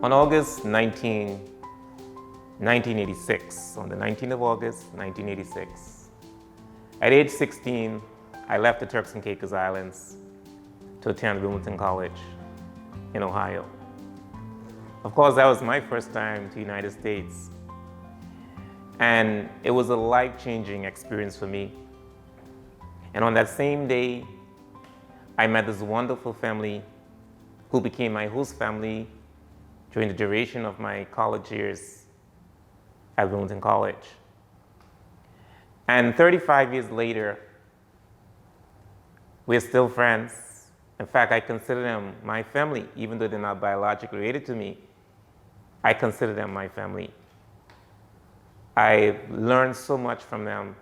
On August 1986, on the 19th of August, 1986, at age 16, I left the Turks and Caicos Islands to attend Wilmington College in Ohio. Of course, that was my first time to the United States. And it was a life-changing experience for me. And on that same day, I met this wonderful family who became my host family during the duration of my college years at Wilmington College. And 35 years later, we're still friends. In fact, I consider them my family, even though they're not biologically related to me. I consider them my family. I learned so much from them.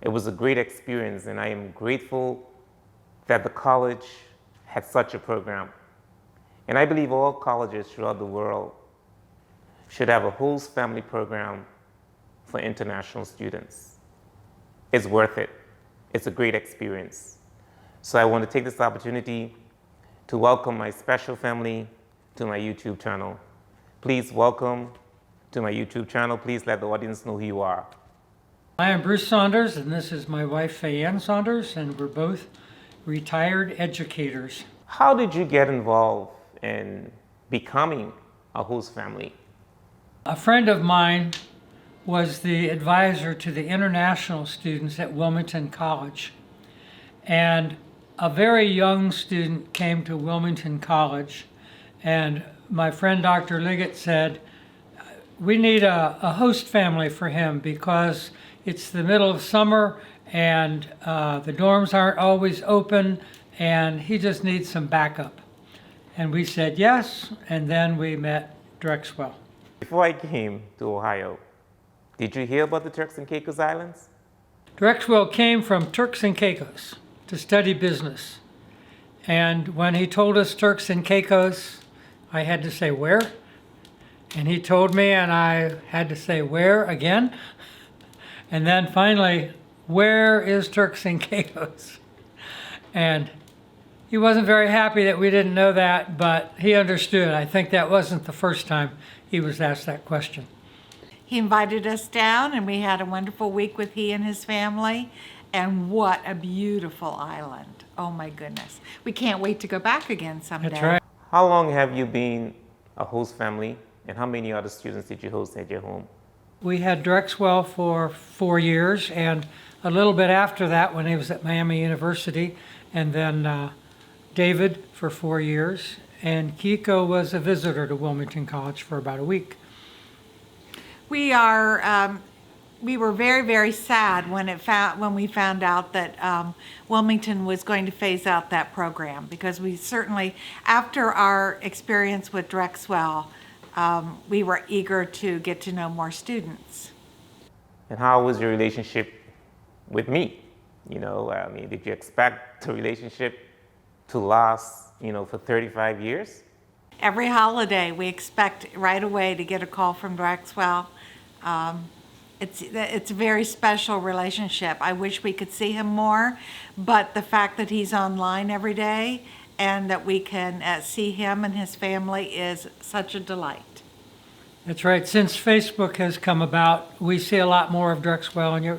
It was a great experience, and I am grateful that the college had such a program. And I believe all colleges throughout the world should have a host family program for international students. It's worth it. It's a great experience. So I want to take this opportunity to welcome my special family to my YouTube channel. Please welcome to my YouTube channel. Please let the audience know who you are. I am Bruce Saunders, and this is my wife, Fayanne Saunders, and we're both retired educators. How did you get involved in becoming a host family? A friend of mine was the advisor to the international students at Wilmington College. And a very young student came to Wilmington College, and my friend Dr. Liggett said, we need a host family for him because it's the middle of summer and the dorms aren't always open, and he just needs some backup. And we said yes, and then we met Drexwell. Before I came to Ohio, did you hear about the Turks and Caicos Islands? Drexwell came from Turks and Caicos to study business. And when he told us Turks and Caicos, I had to say, where? And he told me, and I had to say, where again? And then finally, where is Turks and Caicos? And he wasn't very happy that we didn't know that, but he understood. I think that wasn't the first time he was asked that question. He invited us down, and we had a wonderful week with he and his family. And what a beautiful island. Oh my goodness. We can't wait to go back again someday. That's right. How long have you been a host family, and how many other students did you host at your home? We had Drexwell for 4 years, and a little bit after that when he was at Miami University, and then David for 4 years, and Kiko was a visitor to Wilmington College for about a week. We were very, very sad when we found out that Wilmington was going to phase out that program, because we certainly, after our experience with Drexwell, we were eager to get to know more students. And how was your relationship with me? Did you expect the relationship to last, for 35 years? Every holiday, we expect right away to get a call from Drexwell. It's a very special relationship. I wish we could see him more, but the fact that he's online every day and that we can see him and his family is such a delight. That's right. Since Facebook has come about, we see a lot more of Drexwell and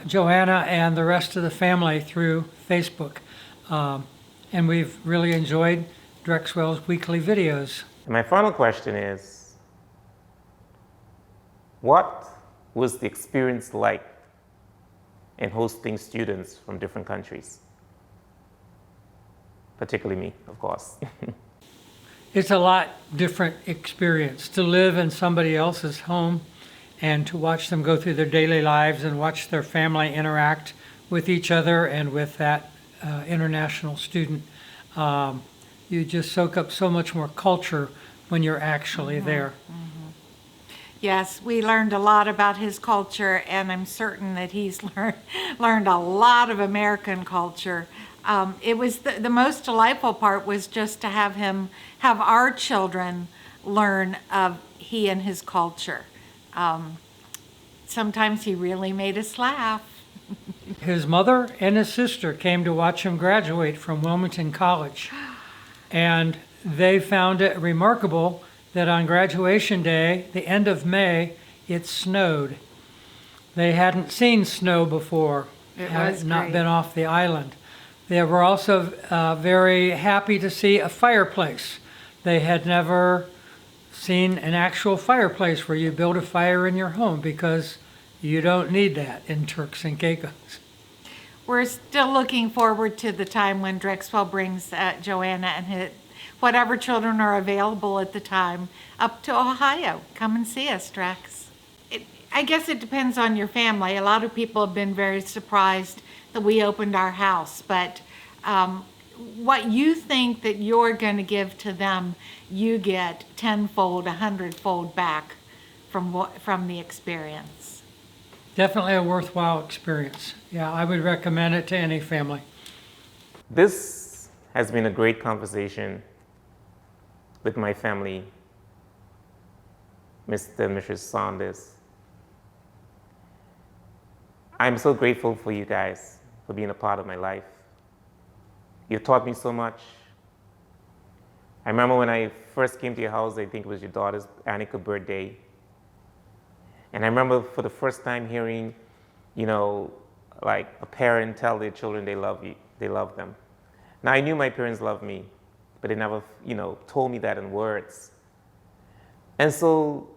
Joanna and the rest of the family through Facebook. And we've really enjoyed Drexwell's weekly videos. And my final question is, what was the experience like in hosting students from different countries? Particularly me, of course. It's a lot different experience to live in somebody else's home and to watch them go through their daily lives and watch their family interact with each other and with that international student. You just soak up so much more culture when you're actually there. Mm-hmm. Yes, we learned a lot about his culture, and I'm certain that he's learned a lot of American culture. It was the most delightful part was just to have our children learn of he and his culture. Sometimes he really made us laugh. His mother and his sister came to watch him graduate from Wilmington College. And they found it remarkable that on graduation day, the end of May, it snowed. They hadn't seen snow before, It had was not great. been off the island. They were also very happy to see a fireplace. They had never seen an actual fireplace where you build a fire in your home because you don't need that in Turks and Caicos. We're still looking forward to the time when Drexel brings Joanna and whatever children are available at the time up to Ohio. Come and see us, Drex. I guess it depends on your family. A lot of people have been very surprised that we opened our house, but what you think that you're going to give to them, you get tenfold, 100-fold back from the experience. Definitely a worthwhile experience. Yeah, I would recommend it to any family. This has been a great conversation with my family, Mr. and Mrs. Saunders. I'm so grateful for you guys for being a part of my life. You've taught me so much. I remember when I first came to your house, I think it was your daughter's Annika birthday. And I remember for the first time hearing, like a parent tell their children they love you, they love them. Now I knew my parents loved me, but they never, told me that in words. And so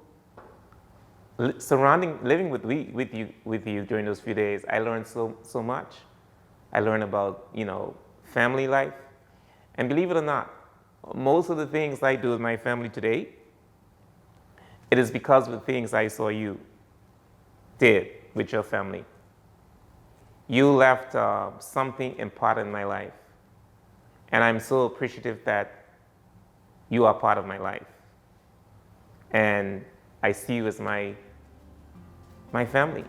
living with you during those few days, I learned so much. I learned about, family life. And believe it or not, most of the things I do with my family today, it is because of the things I saw you did with your family. You left something important in my life. And I'm so appreciative that you are part of my life. And I see you as my family.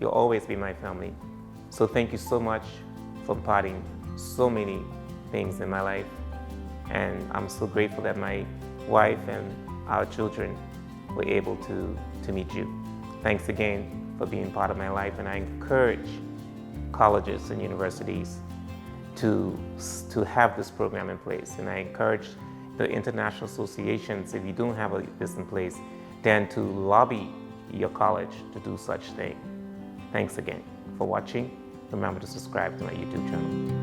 You'll always be my family. So thank you so much for imparting so many things in my life. And I'm so grateful that my wife and our children were able to meet you. Thanks again for being part of my life. And I encourage colleges and universities to have this program in place. And I encourage the international associations, if you don't have this in place, then to lobby your college to do such thing. Thanks again for watching. Remember to subscribe to my YouTube channel.